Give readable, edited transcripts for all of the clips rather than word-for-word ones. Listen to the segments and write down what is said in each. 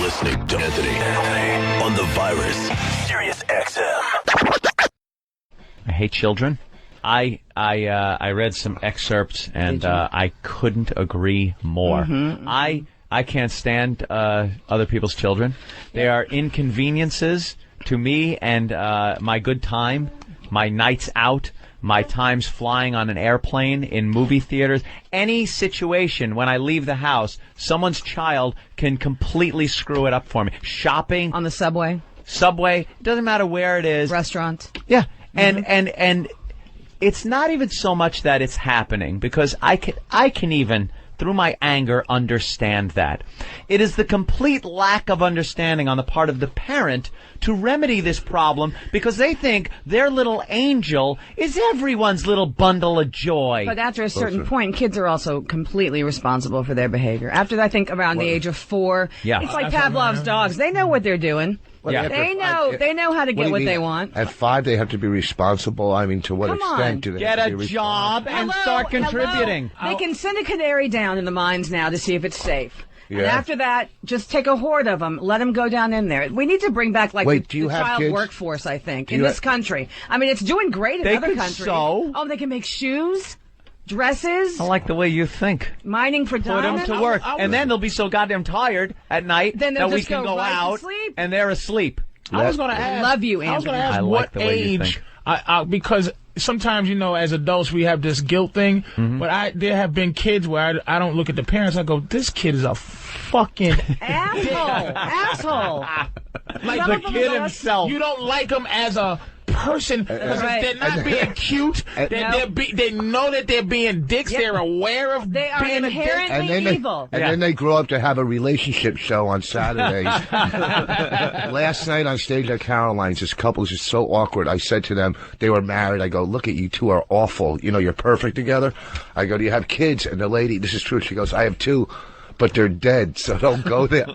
listening to Anthony on the Virus, Sirius XM. I hate children. I read some excerpts and I couldn't agree more. I can't stand other people's children. They are inconveniences to me and my good time, my nights out, my times flying on an airplane, in movie theaters. Any situation when I leave the house, someone's child can completely screw it up for me. Shopping. On the subway. Subway. Doesn't matter where it is. Restaurant. Yeah. And it's not even so much that it's happening, because I can even, through my anger, understand that. It is the complete lack of understanding on the part of the parent to remedy this problem, because they think their little angel is everyone's little bundle of joy. But after a certain point, kids are also completely responsible for their behavior. After, I think, around the age of 4, it's like Pavlov's dogs. They know what they're doing. Yeah. They know how to get what they want. At 5, they have to be responsible. I mean, to what extent do they get have to a be job and start contributing? They can send a canary down in the mines now to see if it's safe. Yeah. And after that, just take a horde of them. Let them go down in there. We need to bring back the child kids? workforce, I think, in this country. I mean, it's doing great in other countries. Sew. Oh, they can make shoes, dresses. I like the way you think. Mining for Put diamonds. them to work. And then they'll be so goddamn tired at night Then that they'll we just can go go right to out sleep. and they're asleep. I was going to ask. Love you, I was going to Andrew. ask I what like the way you age. think. Because sometimes, as adults, we have this guilt thing. But there have been kids where I don't look at the parents. I go, this kid is a fucking asshole. Like the kid himself. You don't like him as a person because they're not being cute. They know that they're being dicks. Yep. They're aware of They are being inherently evil. Then they grow up to have a relationship show on Saturdays. Last night on stage at Caroline's, this couple is just so awkward. I said to them, they were married. I go, look at you two are awful. You're perfect together. I go, do you have kids? And the lady, this is true, she goes, I have 2. But they're dead, so don't go there.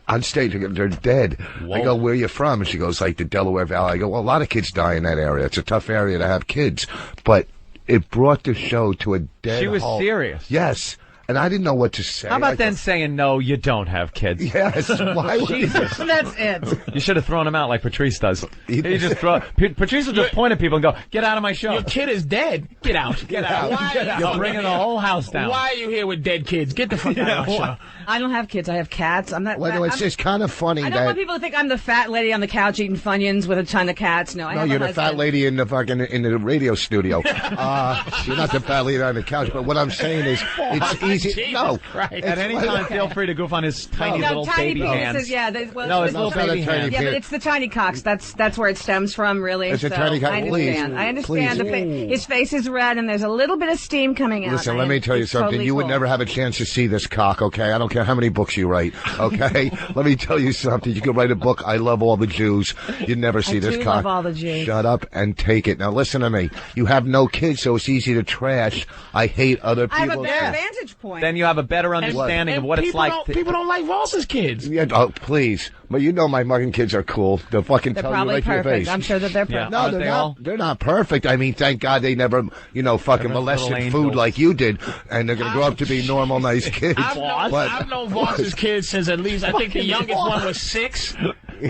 On stage, they're dead. Whoa. I go, where are you from? And she goes, like the Delaware Valley. I go, well, a lot of kids die in that area. It's a tough area to have kids. But it brought the show to a dead She was halt. serious. Yes. And I didn't know what to say. How about then saying, no, you don't have kids? Yes. Why would Jesus. That's it. You should have thrown him out like Patrice does. Patrice will just point at people and go, get out of my show. Your kid is dead. Get out. Get out. You're bringing the whole house down. Why are you here with dead kids? Get the fuck out of my show. I don't have kids. I have cats. I'm not. Well, it's kind of funny I don't want people to think I'm the fat lady on the couch eating Funyuns with a ton of cats. No, you're the fat lady in the radio studio. You're not the fat lady on the couch. But what I'm saying is, it's easy. Jesus No. Christ. At any time, feel free to goof on his tiny little tiny baby penises, hands. Yeah, his not little baby a tiny hands. Yeah, but it's the tiny cocks. That's where it stems from, really. It's a tiny cock. I understand. I understand. His face is red, and there's a little bit of steam coming out. Listen, let me tell you something. Totally You would cool. never have a chance to see this cock, okay? I don't care how many books you write, okay? Let me tell you something. You could write a book, I Love All the Jews. You'd never see this do cock. love all the Jews. Shut up and take it. Now, listen to me. You have no kids, so it's easy to trash. I hate other people. I have a better vantage point. Then you have a better understanding of what it's like. People don't like Voss's kids. Yeah, oh, please. But my fucking kids are cool. They'll fucking They're tell you probably right to your perfect. face. I'm sure that they're perfect. No, Aren't they're they not. all? They're not perfect. I mean, thank God they never, fucking molested little food angels. like you did, and they're gonna grow up to be normal, nice kids. I've known Voss's kids since at least, I think the youngest one was 6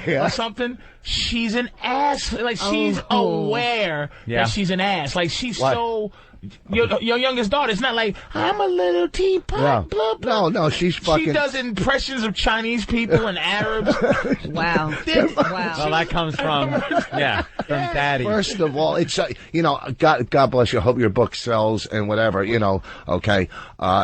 or something. She's an ass. Like, she's aware that she's an ass. Like, she's so... Your youngest daughter, it's not like, I'm a little teapot, Yeah. blah, blah. No, she's fucking... She does impressions of Chinese people and Arabs. Wow. Well, that comes from Daddy. First of all, it's, God bless you. I hope your book sells and whatever, okay.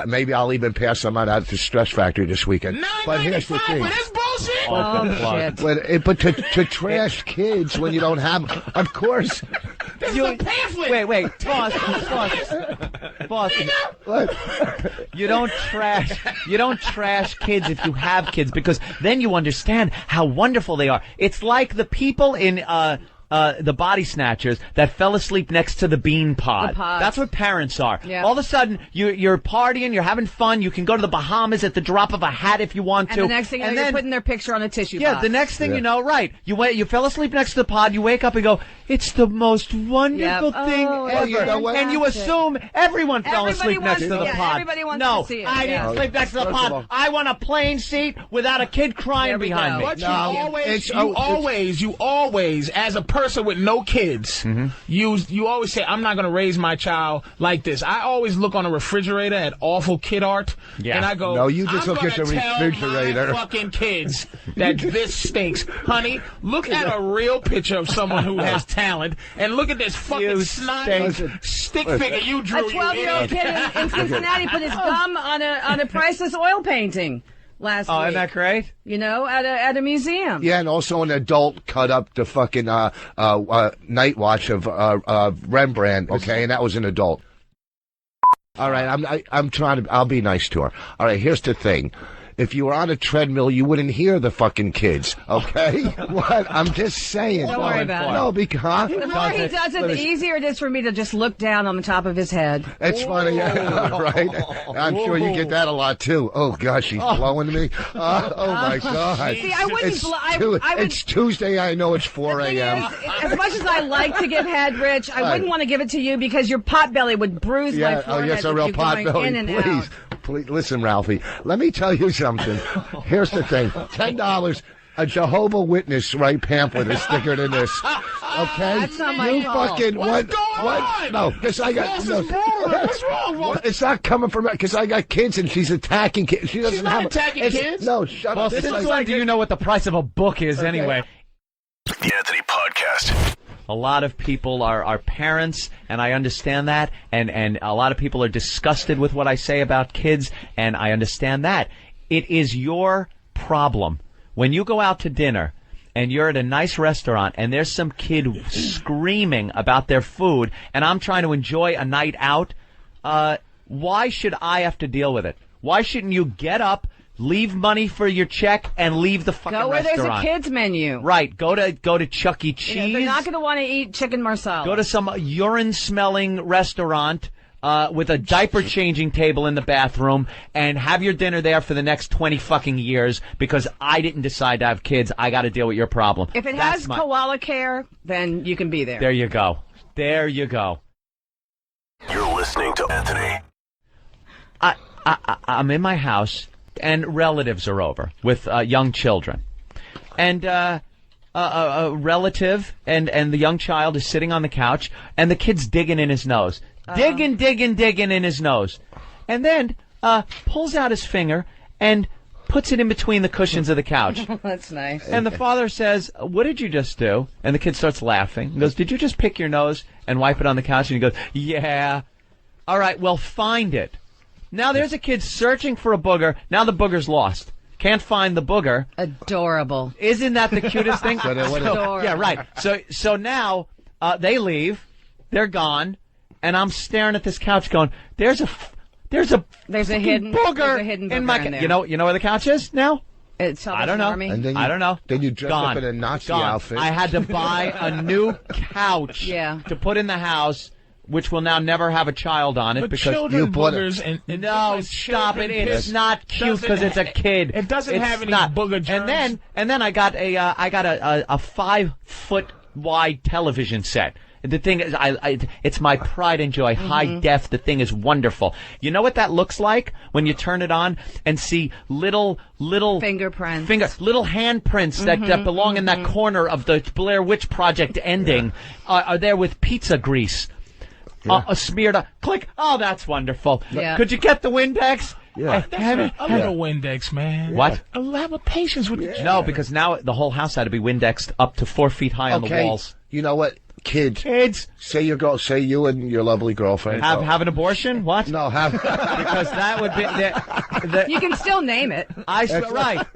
Maybe I'll even pass some out to Stress Factory this weekend. But here's the thing. That's bullshit. Oh, shit. But to trash kids when you don't have, of course. This is a pamphlet. Wait, Boss. You don't trash kids if you have kids, because then you understand how wonderful they are. It's like the people in the body snatchers that fell asleep next to the bean pod. The pods. That's what parents are. Yeah. All of a sudden, you're partying, you're having fun, you can go to the Bahamas at the drop of a hat if you want to. And the next thing you know, you're putting their picture on a tissue box. box. The next thing you know, right, you fell asleep next to the pod, you wake up and go, it's the most wonderful thing ever. You know what? And you assume everyone fell asleep next to the pod. Everybody wants no, to see it. I didn't sleep next to the pod. I want a plain seat without a kid crying behind me. But you always, as a person with no kids, you always say, I'm not going to raise my child like this. I always look on a refrigerator at awful kid art, and I go, no, you just I'm look at the refrigerator. My fucking kids that this stinks. Honey, look at a real picture of someone who has talent, and look at this fucking snotty stick figure you drew. A 12-year-old kid in Cincinnati put his gum on a priceless oil painting last week. Oh, isn't that great? You know, at a museum. Yeah, and also an adult cut up the fucking night watch of Rembrandt. Okay, and that was an adult. All right, I'm trying to. I'll be nice to her. All right, here's the thing. If you were on a treadmill, you wouldn't hear the fucking kids, okay? What? I'm just saying. Don't worry about it. No, because... The more he does it, the easier it is for me to just look down on the top of his head. It's funny, right? I'm sure you get that a lot, too. Oh, gosh, she's blowing me. Oh, my God. See, I wouldn't... It's Tuesday. I know it's 4 a.m. As much as I like to give head, Rich, I wouldn't want to give it to you because your pot belly would bruise my forehead. Oh, yes, a real pot belly. In and Please. Out. Please, listen, Ralphie, let me tell you something. Here's the thing. $10, a Jehovah Witness pamphlet is thicker than this. Okay? That's not my fault. Fucking What's going on? No, because I got... What's wrong? It's not coming from... Because I got kids and she's attacking kids. She's not attacking kids? No, shut up. Since when do you know what the price of a book is anyway? The Anthony Podcast. A lot of people are parents, and I understand that, and a lot of people are disgusted with what I say about kids, and I understand that. It is your problem. When you go out to dinner, and you're at a nice restaurant, and there's some kid screaming about their food, and I'm trying to enjoy a night out, why should I have to deal with it? Why shouldn't you get up, leave money for your check, and leave the fucking Go where restaurant? there's a kids menu. Right. Go to Chuck E. Cheese. You know, they're not going to want to eat chicken marsala. Go to some urine-smelling restaurant with a diaper-changing table in the bathroom and have your dinner there for the next 20 fucking years because I didn't decide to have kids. I got to deal with your problem. If it has koala care, then you can be there. There you go. There you go. You're listening to Anthony. I'm in my house, and relatives are over with young children. And a relative and the young child is sitting on the couch, and the kid's digging in his nose. Digging in his nose. And then pulls out his finger and puts it in between the cushions of the couch. That's nice. And the father says, what did you just do? And the kid starts laughing. He goes, did you just pick your nose and wipe it on the couch? And he goes, yeah. All right, well, find it. Now there's a kid searching for a booger. Now the booger's lost. Can't find the booger. Adorable. Isn't that the cutest thing? Adorable. Yeah, right. So now they leave. They're gone. And I'm staring at this couch going, there's a hidden booger in my there. You know where the couch is now? It's I don't know. I don't know. Then you dress up in a Nazi outfit. I had to buy a new couch to put in the house, which will now never have a child on it but because you bought it. No, stop it! It's not cute because it's a kid. It doesn't have any booger germs. And then I got a 5-foot wide television set. The thing is, it's my pride and joy. High def. The thing is wonderful. You know what that looks like when you turn it on and see little fingerprints, little handprints that belong in that corner of the Blair Witch Project ending are there with pizza grease. Smeared up. Click. Oh, that's wonderful. Yeah. Could you get the Windex? Yeah. A little Windex, man. What? A lot of patience with the No, because now the whole house had to be Windexed up to 4 feet high on the walls. You know what? Kids. Say you and your lovely girlfriend. Have an abortion? What? No, have. Because that would be... You can still name it. Right.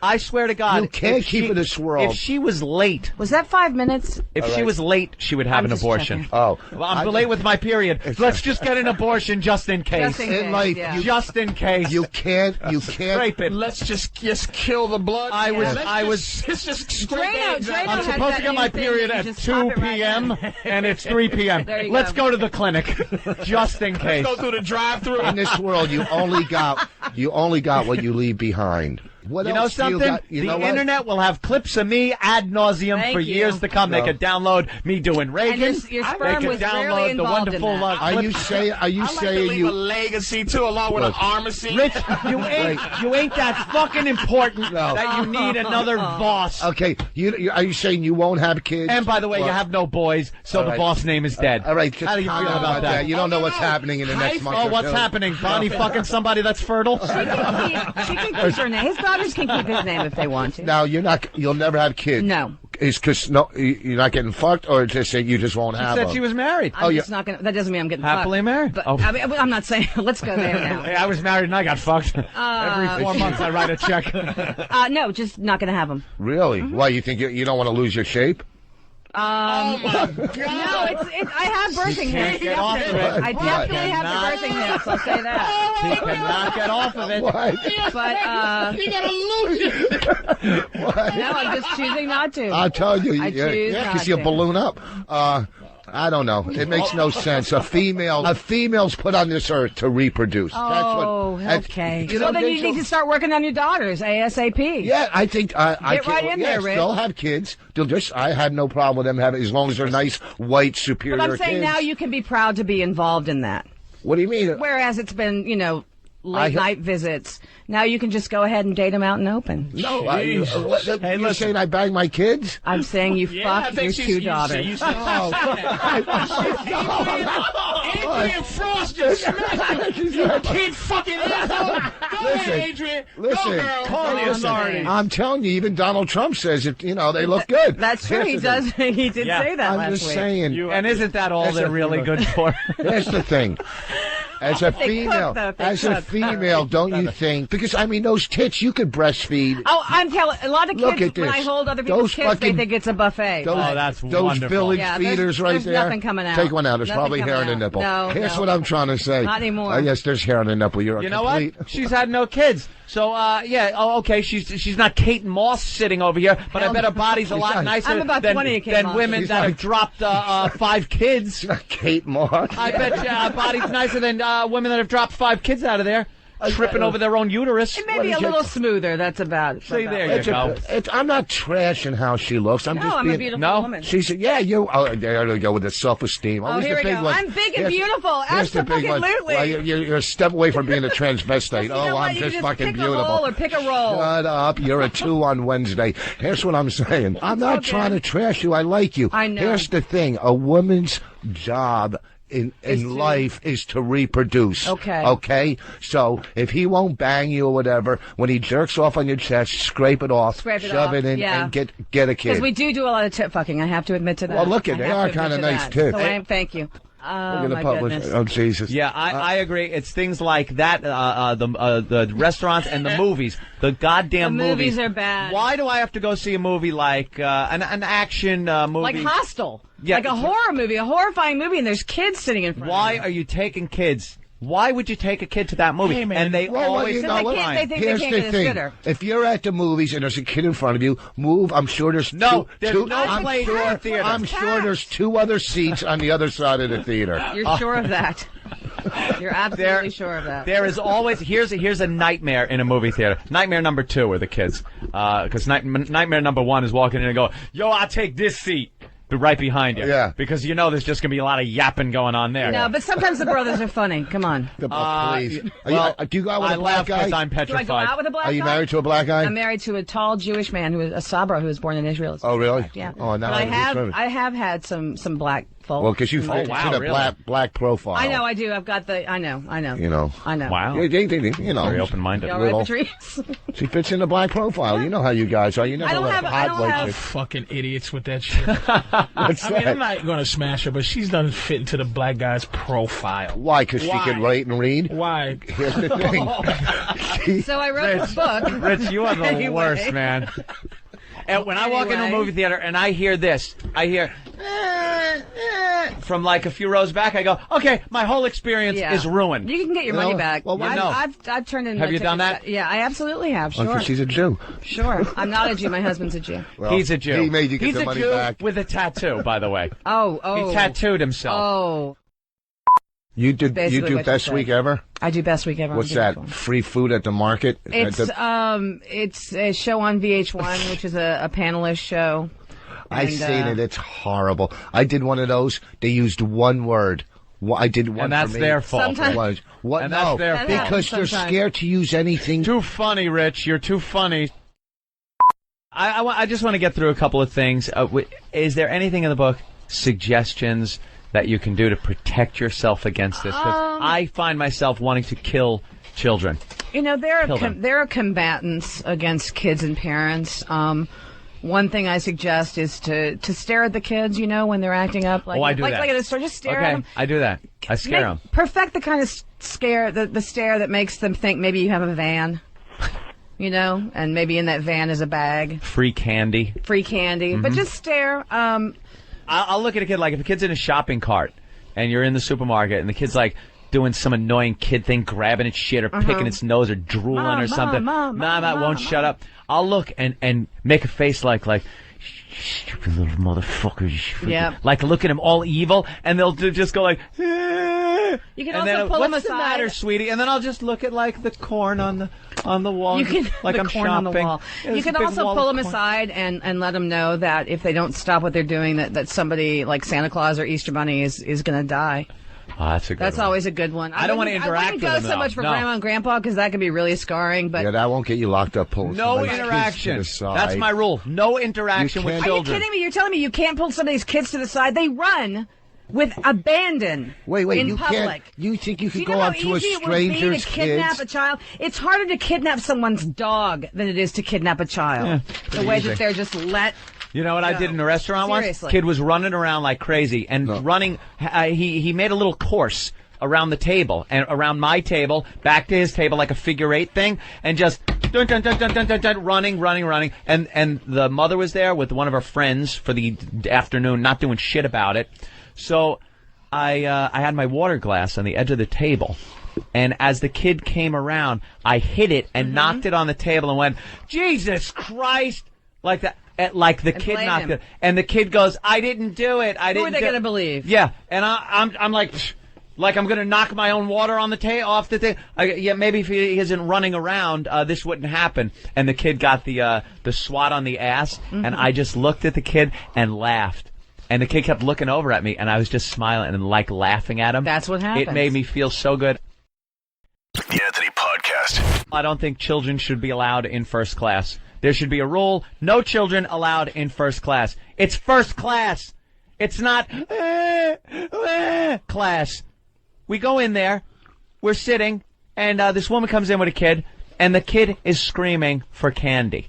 I swear to God, you can't keep in this world. If she was late, Was that 5 minutes? if she was late, she would have an abortion. Checking. Oh, Well, I'm late with my period. Let's just get an abortion just in case. Just in case, in life, yeah. Just in case. you can't. Scrape it. Let's just kill the blood. Let's just scrape it. Drano I'm has supposed to that get new my thing period that you at just 2 pop it right p.m. in. and it's 3 p.m. There you Let's go. go to the clinic, just in case. Go through the drive-through. In this world, you only got what you leave behind. What You know else do something? got? You know The what? internet will have clips of me ad nauseum Thank for you. years to come. They No. could download me doing Reagan. And your They sperm could was rarely download the involved in wonderful that. Are you saying? Are you I like to saying leave a legacy too, along with an armacy. Rich, you ain't that fucking important that you need another boss. Okay, are you saying you won't have kids? And by the way, you have no boys, so the right. boss name is dead. All right, just How do you feel comment about that? You don't know what's happening in the next month. Oh, or what's two. happening? Bonnie fucking somebody that's fertile? She can keep her name. His daughters can keep his name if they want to. Now you'll never have kids. No. It's because you're not getting fucked, or just saying you just won't have Said them. she was married. I'm just not gonna. That doesn't mean I'm getting Happily fucked. married? But, Oh. I mean, I'm not saying. Let's go there now. Hey, I was married and I got fucked. Every 4 months I write a check. No, just not gonna have them. Really? Why, you think you don't want to lose your shape? No, I have birthing hips. get off of it. I definitely have the birthing hips. I'll say that. He cannot get off of it. What? But You gotta lose it. no, I'm just choosing not to. I'll tell you. I choose not because you to. balloon up. I don't know. It makes no sense. A female's put on this earth to reproduce. Okay. So then you need to start working on your daughters ASAP. Yeah, I think I Get right in there, Rick. They'll have kids. I had no problem with them having, as long as they're nice, white, superior But I'm saying kids. now you can be proud to be involved in that. What do you mean? Whereas it's been, late night visits. Now you can just go ahead and date them out in open. No, you're saying I bang my kids? I'm saying you I fucked think your two daughters. Adrian Frost just smashed you kid fucking asshole. Go ahead, Adrian. Listen, Go, girl. Call the authorities. I'm telling you, even Donald Trump says it. They look good. That's true. He does. He did say that I'm last just week. saying. And isn't that all they're really good for? That's the thing. As a female, cook. don't you think? Because those tits, you could breastfeed. Oh, I'm telling a lot of Look kids at this. when I hold other people's Those kids, fucking- they think it's a buffet. That's those wonderful. village Yeah, feeders there's there. nothing coming out. Take one out. There's Nothing probably hair in coming the out. nipple. No, Here's no. what I'm trying to say. Not anymore. Yes, there's hair in the nipple. You're You know complete. what? She's had no kids. So, okay, she's not Kate Moss sitting over here, but I bet her body's a lot not. nicer I'm about than, 20 of Kate than Moss. women She's that like- have dropped 5 kids. Kate Moss. I bet her body's nicer than women that have dropped 5 kids out of there, tripping over their own uterus. It may be a little smoother. That's about. See, about there right. you go. I'm not trashing how she looks. I'm No, just I'm being. a beautiful No? woman. She said, "Yeah, you." Oh, there we go with the self-esteem. Oh, here we go. I'm big and beautiful. Here's the big one. Absolutely. Well, you're a step away from being a transvestite. You know what? I'm You just can fucking pick beautiful. a roll or pick a roll. Shut up. You're a 2 on Wednesday. Here's what I'm saying. I'm not okay. trying to trash you. I like you. I know. Here's the thing. A woman's job in life is to reproduce. Okay. Okay? So if he won't bang you or whatever, when he jerks off on your chest, scrape it off, Scrape it shove off, it in, yeah. and get a kid. Because we do a lot of tit fucking. I have to admit to that. Well, look at I they have are to kind of admit to nice that. tits. So thank you. We're Oh, gonna my publish. goodness. Oh Jesus. Yeah, I agree. It's things like that, the restaurants and the movies. The goddamn The movies are bad. Why do I have to go see a movie like an action movie? Like Hostel. Yeah. Like a horror movie, a horrifying movie, and there's kids sitting in front Why of you. are you taking kids? Why would you take a kid to that movie? Hey, man. And they Well, always you know Because what? they think they Here's can't the get a thing. sitter. If you're at the movies and there's a kid in front of you, move. I'm sure there's No, two. there's two, no I'm place sure, in the theater. I'm sure there's 2 other seats on the other side of the theater. You're sure of that. You're absolutely sure of that. There is always here's a nightmare in a movie theater. Nightmare number 2 are the kids, because nightmare number 1 is walking in and going, "Yo, I'll take this seat." Right behind you. Yeah. Because there's just going to be a lot of yapping going on there. No, but sometimes the brothers are funny. Come on. Please. Well, do you go out with I a black laugh because guy? I'm Do I petrified. go out with a black guy? Are you married to a black guy? I'm married to a tall Jewish man who is a Sabra who was born in Israel. Oh, really? Yeah. Oh, now but I'm determined. I have had some black helpful. Well, because you fit into the black profile. I know, I do. I've got the. I know. You know. I know. Wow. You know. Very open-minded. You all right, Patrice? She fits in the black profile. You know how you guys are. You never I don't let have- hot like Fucking idiots with that shit. What's I mean, that? I'm not going to smash her, but she's done fit into the black guy's profile. Why? Because she can write and read? Why? Here's the thing. So I wrote this book. Rich, you are the Anyway. worst, man. And when I walk into a movie theater and I hear this, I hear from like a few rows back, I go, okay, my whole experience is ruined. You can get your money back. Well, why I've turned in. Have you done that? Yeah, I absolutely have. Sure. Because she's a Jew. Sure. I'm not a Jew. My husband's a Jew. Well, He's a Jew. He made you get He's the a money Jew back. with a tattoo, by the way. Oh. He tattooed himself. Oh. You do Basically what you Best said. Week Ever? I do Best Week Ever. What's that? Free food at the market? It's a show on VH1, which is a panelist show. I've seen it. It's horrible. I did one of those. They used one word. I did one And that's for me. their fault. Sometimes- Was. What? And No, that's their fault. because they're Sometimes. scared to use anything. Too funny, Rich. You're too funny. I just want to get through a couple of things. Is there anything in the book, suggestions that you can do to protect yourself against this? 'Cause I find myself wanting to kill children. You know, there are combatants against kids and parents. One thing I suggest is to stare at the kids, you know, when they're acting up. Like, I do that. Like at a store, just stare at them. I do that. I scare them. Perfect the kind of scare, the stare that makes them think maybe you have a van, you know, and maybe in that van is a bag. Free candy. Free candy. But just stare. I'll look at a kid, like if a kid's in a shopping cart and you're in the supermarket and the kid's like doing some annoying kid thing, grabbing its shit or picking its nose or drooling or something. Mom, won't shut up. I'll look and make a face like stupid little motherfucker. Yeah. Like look at him all evil, and they'll just go like. You can and also then, pull them what's the aside. matter, sweetie? And then I'll just look at like the corn on the wall. You can like the I'm corn shopping. on the wall. There's You a can big also wall pull of them corn. aside and let them know that if they don't stop what they're doing, that somebody like Santa Claus or Easter Bunny is going to die. Oh, that's a good That's one. always a good one. I don't want to interact I wouldn't with go them, so though. much for No. Grandma and Grandpa because that can be really scarring. But Yeah, that won't get you locked up. Pulling No somebody's kids to interaction. the side. That's my rule. No interaction with can't- are you children. kidding me? You're telling me you can't pull somebody's kids to the side? They run with abandon. Wait, in you public. can't. You think you Do could you go know how up to a easy it would be stranger's to kidnap kids? a child? It's harder to kidnap someone's dog than it is to kidnap a child. The way that they're just let. You know what I did in a restaurant Seriously. once? Kid was running around like crazy and running. He made a little course around the table and around my table, back to his table like a figure eight thing, and just dun, dun, dun, dun, dun, dun, dun, running. And the mother was there with one of her friends for the afternoon, not doing shit about it. So I had my water glass on the edge of the table. And as the kid came around, I hit it and knocked it on the table and went, Jesus Christ! Like that. Like the kid knocked him. it. And the kid goes, I didn't do it. Who are they going to believe? Yeah. And I'm like I'm going to knock my own water on the off the thing. Yeah, maybe if he isn't running around, this wouldn't happen. And the kid got the swat on the ass. And I just looked at the kid and laughed. And the kid kept looking over at me, and I was just smiling and like laughing at him. That's what happens. It made me feel so good. The Anthony Podcast. I don't think children should be allowed in first class. There should be a rule: no children allowed in first class. It's first class. It's not class. We go in there, we're sitting, and this woman comes in with a kid, and the kid is screaming for candy.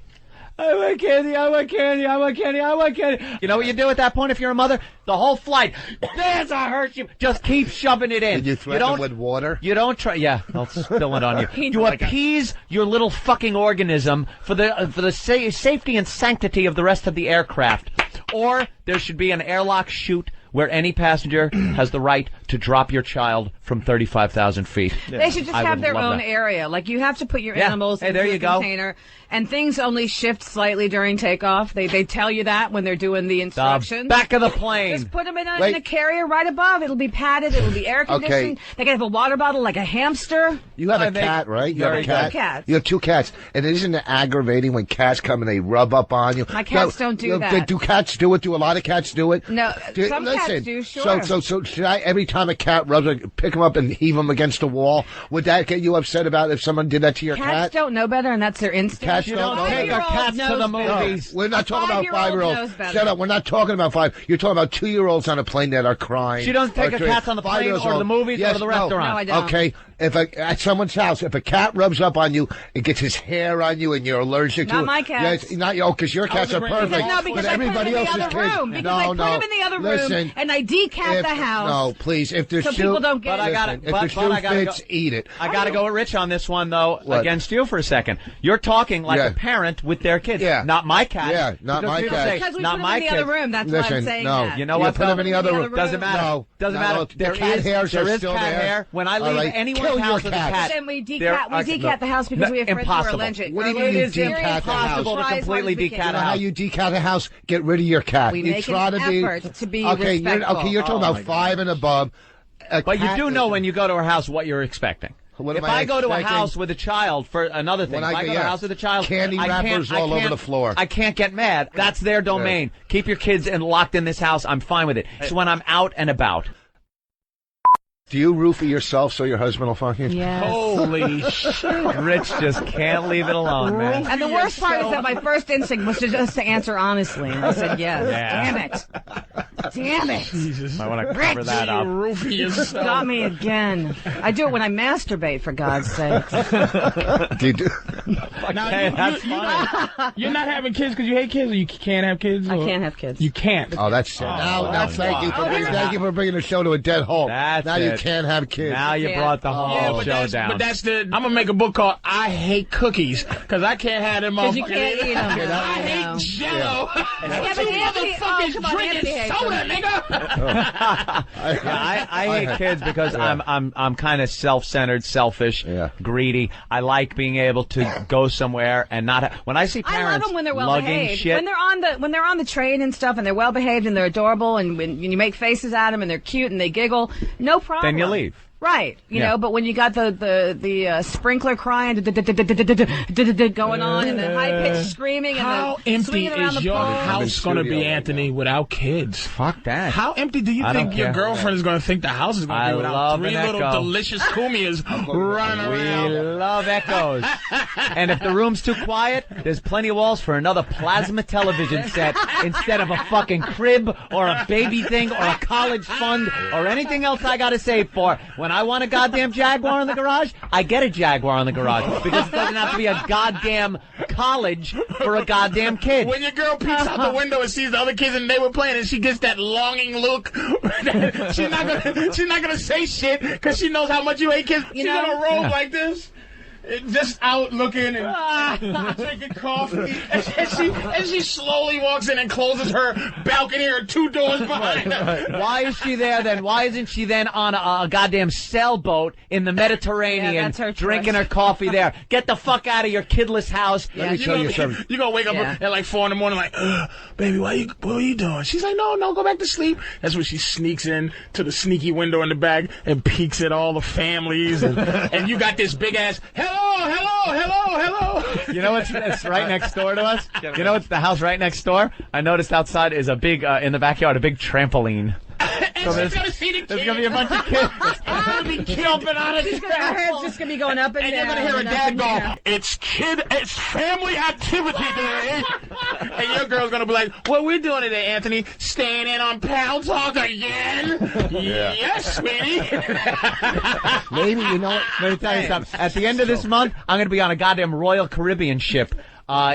I want candy, I want candy, I want candy, I want candy. You know what you do at that point if you're a mother? The whole flight, there's a Hershey. Just keep shoving it in. Did you threaten him with water? You don't try. Yeah, I'll spill it on you. You appease your little fucking organism for the safety and sanctity of the rest of the aircraft. Or there should be an airlock chute where any passenger has the right to drop your child from 35,000 feet. They should just I have would their love own that. area. Like, you have to put your Yeah. animals Hey, into there a you go. container, and things only shift slightly during takeoff. They tell you that when they're doing the instructions. Back of the plane. Just put them in a carrier right above. It'll be padded. It'll be air conditioned. They can have a water bottle like a hamster. You have a cat, right? You have a cat. Cats. You have two cats, and isn't it aggravating when cats come and they rub up on you? My cats don't do that. Do cats do it? Do a lot of cats do it? No, some Listen, cats do, sure. So should I, every time a cat rubs, pick him up and heave him against a wall? Would that get you upset about if someone did that to your cat? Cats don't know better, and that's their instinct. Cats You don't don't know take better. our cats to the movies. No, we're not talking about 5-year-old 5-year-olds. knows better. Shut up. We're not talking about 5. You're talking about 2-year-olds on a plane that are crying. She doesn't take her cats on the plane or to the movies or to the restaurant. No, I don't. Okay, at someone's house, if a cat rubs up on you, it gets his hair on you, and you're allergic to it. Not my cats. Yes, not because your cats are perfect. Because but I everybody put them in else's the other kids. room. Because I put them in the other room, and I decat the house. No, please. If there's so people don't get. But I got it. If the shoe fits, eat it. I got to go with Rich on this one, though. Against you for a second. You're talking like a parent with their kids. Yeah. Not my cat. Yeah, not my cat. Because we not put my them in the other room. That's why I'm saying that. You know what? Put them in the other room. Doesn't matter. No, doesn't matter. The cat hairs are still cat there. hair. When I leave anyone's house with a cat, then we decat the house because we have friends who are allergic. What do you mean you decat the house? impossible to completely decat a You know how house. you decat a house? Get rid of your cat. We You make try an to be effort to be okay. respectful. You're talking about 5 and above. But you do know when you go to her house what you're expecting. If I go to a house with a child, for another thing, if I go to a house with a child, candy wrappers all over the floor. I can't get mad. That's their domain. Keep your kids locked in this house. I'm fine with it. It's when I'm out and about. Do you roofie yourself so your husband will fuck you? Yes. Holy shit. Rich just can't leave it alone, man. And the worst part is that my first instinct was just to answer honestly, and I said yes. Yeah. Damn it. Damn it. Jesus. I want to cover that up. Roofie yourself. Got me again. I do it when I masturbate, for God's sake. Do you do? Now, Hey, that's funny. you're not having kids because you hate kids, or you can't have kids? I can't have kids. You can't. Oh, that's sad. Now, thank you for bringing the show to a dead halt. That's now it. you can't have kids. Now you brought the whole show down. But that's I'm gonna make a book called "I Hate Cookies" because I can't have them. Because you can't eat them. I hate Jello. Yeah, but Anthony, Drinking soda, nigga. I hate kids because I'm kind of self-centered, selfish, greedy. I like being able to go somewhere and not. When I see parents I love them when they're well lugging behaved. shit, When they're on the train and stuff, and they're well behaved and they're adorable, and when you make faces at them and they're cute and they giggle, no problem. then you leave. Right, you know, but when you got the sprinkler crying, going on, and the high pitched screaming, and how the empty swinging around is the your pole. house going to be, Anthony, without kids? Fuck that. How empty do you I think don't your care. girlfriend is going to think the house is going to be without love 3 an little echo. delicious kumias running We around? love echoes. And if the room's too quiet, there's plenty of walls for another plasma television set instead of a fucking crib or a baby thing or a college fund or anything else I gotta save for. When I want a goddamn Jaguar in the garage, I get a Jaguar in the garage because it doesn't have to be a goddamn college for a goddamn kid. When your girl peeks out the window and sees the other kids and they were playing, and she gets that longing look, she's not gonna say shit because she knows how much you hate kids. She's gonna roll like this. Just out looking and drinking coffee, and she slowly walks in and closes her balcony or 2 doors behind her. Why is she there then? Why isn't she then on a goddamn sailboat in the Mediterranean Yeah, that's her drinking choice. her coffee there? Get the fuck out of your kidless house. Let me tell you something. You're gonna wake up at like 4 in the morning like, baby, what are you doing? She's like, no, go back to sleep. That's when she sneaks in to the sneaky window in the back and peeks at all the families, and you got this big ass, hello. You know what's it's right next door to us? You know what's the house right next door? I noticed outside is a big, in the backyard, a big trampoline. So there's gonna be a bunch of kids jumping out of this. Her head's just gonna be going up and down. You're gonna hear a dad go, it's family activity today. And your girl's gonna be like, what we're doing today, Anthony? Staying in on Pal Talk again? Yes, sweetie. Maybe, you know what? Let me tell you something. At the end of this month, I'm gonna be on a goddamn Royal Caribbean ship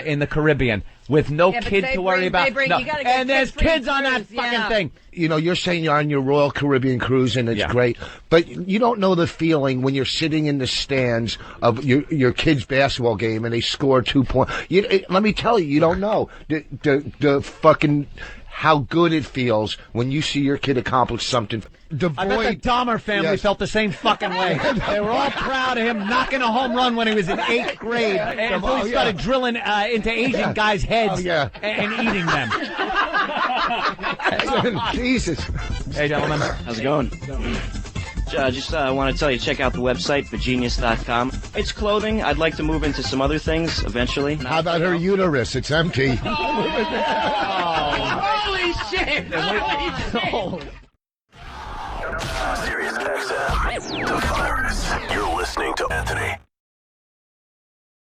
in the Caribbean with no kid to worry about. No. And there's kids on that fucking thing. You know, you're saying you're on your Royal Caribbean cruise and it's great, but you don't know the feeling when you're sitting in the stands of your kid's basketball game and they score 2 points. Let me tell you, you don't know the fucking how good it feels when you see your kid accomplish something. I bet the Dahmer family felt the same fucking way. They were all proud of him knocking a home run when he was in 8th grade until he started drilling into Asian guys' heads and eating them. Jesus. Hey, gentlemen. How's it going? Just want to tell you, check out the website, vagenius.com. It's clothing. I'd like to move into some other things eventually. How about her uterus? It's empty. Holy shit! shit! Oh. Sirius XM, the virus. You're listening to Anthony.